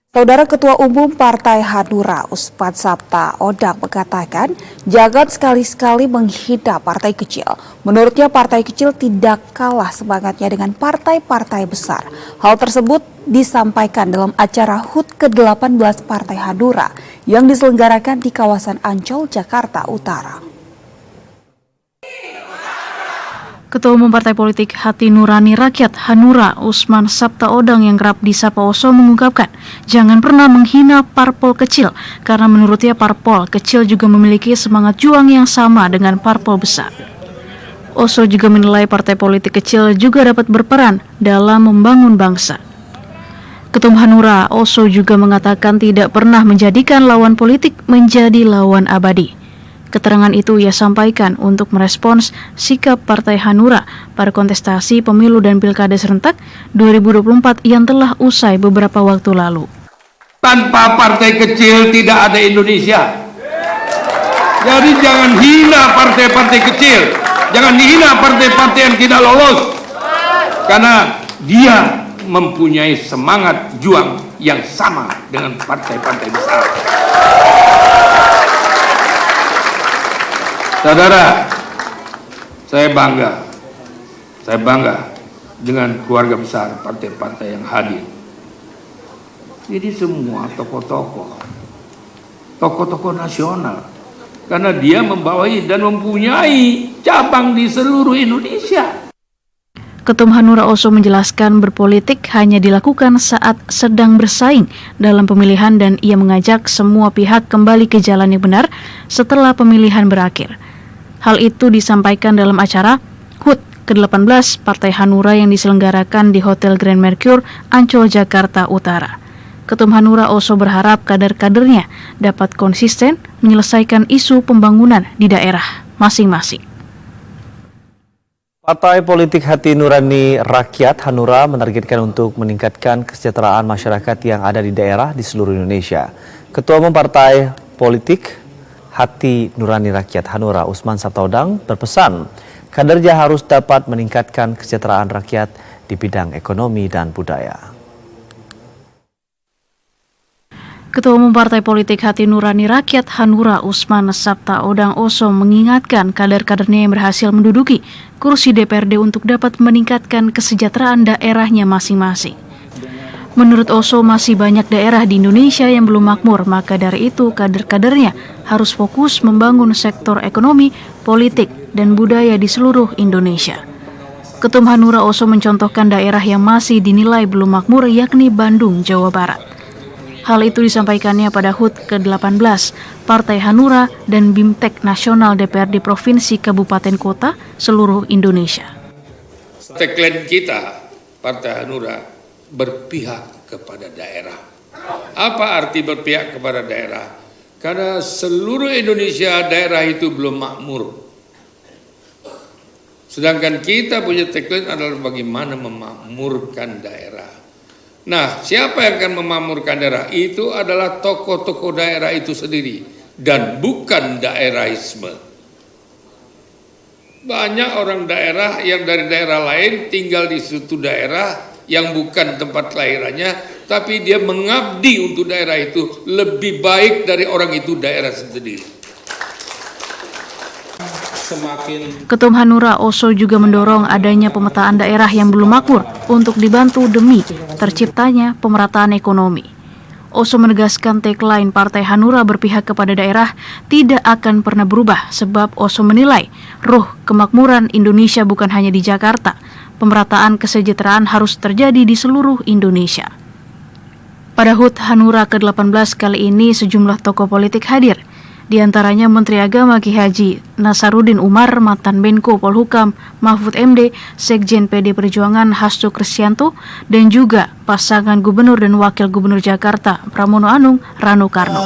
Saudara Ketua Umum Partai Hanura Usman Sabtaodang mengatakan jangan sekali-sekali menghina partai kecil. Menurutnya partai kecil tidak kalah semangatnya dengan partai-partai besar. Hal tersebut disampaikan dalam acara HUT ke-18 Partai Hanura yang diselenggarakan di kawasan Ancol, Jakarta Utara. Ketua Umum Partai Politik Hati Nurani Rakyat Hanura Usman Sabtaodang yang kerap disapa Oso mengungkapkan jangan pernah menghina parpol kecil karena menurutnya parpol kecil juga memiliki semangat juang yang sama dengan parpol besar. Oso juga menilai partai politik kecil juga dapat berperan dalam membangun bangsa. Ketua Umum Hanura Oso juga mengatakan tidak pernah menjadikan lawan politik menjadi lawan abadi. Keterangan itu ia sampaikan untuk merespons sikap Partai Hanura pada kontestasi pemilu dan pilkada serentak 2024 yang telah usai beberapa waktu lalu. Tanpa partai kecil tidak ada Indonesia. Jadi jangan hina partai-partai kecil, jangan hina partai-partai yang tidak lolos, karena dia mempunyai semangat juang yang sama dengan partai-partai besar. Saudara, saya bangga dengan keluarga besar partai-partai yang hadir. Jadi semua tokoh-tokoh nasional, karena dia membawahi dan mempunyai cabang di seluruh Indonesia. Ketum Hanura Oso menjelaskan berpolitik hanya dilakukan saat sedang bersaing dalam pemilihan dan ia mengajak semua pihak kembali ke jalan yang benar setelah pemilihan berakhir. Hal itu disampaikan dalam acara HUT ke-18 Partai Hanura yang diselenggarakan di Hotel Grand Mercure, Ancol, Jakarta Utara. Ketum Hanura Oso berharap kader-kadernya dapat konsisten menyelesaikan isu pembangunan di daerah masing-masing. Partai Politik Hati Nurani Rakyat Hanura menargetkan untuk meningkatkan kesejahteraan masyarakat yang ada di daerah di seluruh Indonesia. Ketua Umum Partai Politik Hati Nurani Rakyat Hanura Usman Sabtaodang berpesan kadernya harus dapat meningkatkan kesejahteraan rakyat di bidang ekonomi dan budaya. Ketua Umum Partai Politik Hati Nurani Rakyat Hanura Usman Sabtaodang Oso mengingatkan kader-kadernya yang berhasil menduduki kursi DPRD untuk dapat meningkatkan kesejahteraan daerahnya masing-masing. Menurut Oso, masih banyak daerah di Indonesia yang belum makmur, maka dari itu kader-kadernya harus fokus membangun sektor ekonomi, politik, dan budaya di seluruh Indonesia. Ketum Hanura Oso mencontohkan daerah yang masih dinilai belum makmur, yakni Bandung, Jawa Barat. Hal itu disampaikannya pada HUT ke-18 Partai Hanura dan BIMTEK Nasional DPRD Provinsi Kabupaten Kota seluruh Indonesia. Tagline kita Partai Hanura, berpihak kepada daerah. Apa arti berpihak kepada daerah? Karena seluruh Indonesia daerah itu belum makmur. Sedangkan kita punya tagline adalah bagaimana memakmurkan daerah. Nah, siapa yang akan memakmurkan daerah? Itu adalah tokoh-tokoh daerah itu sendiri dan bukan daerahisme. Banyak orang daerah yang dari daerah lain tinggal di suatu daerah yang bukan tempat kelahirannya, tapi dia mengabdi untuk daerah itu lebih baik dari orang itu daerah sendiri. Ketum Hanura Oso juga mendorong adanya pemetaan daerah yang belum makmur untuk dibantu demi terciptanya pemerataan ekonomi. Oso menegaskan tagline Partai Hanura berpihak kepada daerah tidak akan pernah berubah sebab Oso menilai ruh kemakmuran Indonesia bukan hanya di Jakarta. Pemerataan kesejahteraan harus terjadi di seluruh Indonesia. Pada HUT Hanura ke-18 kali ini sejumlah tokoh politik hadir, di antaranya Menteri Agama Ki Haji Nasaruddin Umar, mantan Menko Polhukam Mahfud MD, Sekjen PD Perjuangan Hasto Kristianto, dan juga pasangan Gubernur dan Wakil Gubernur Jakarta Pramono Anung Rano Karno.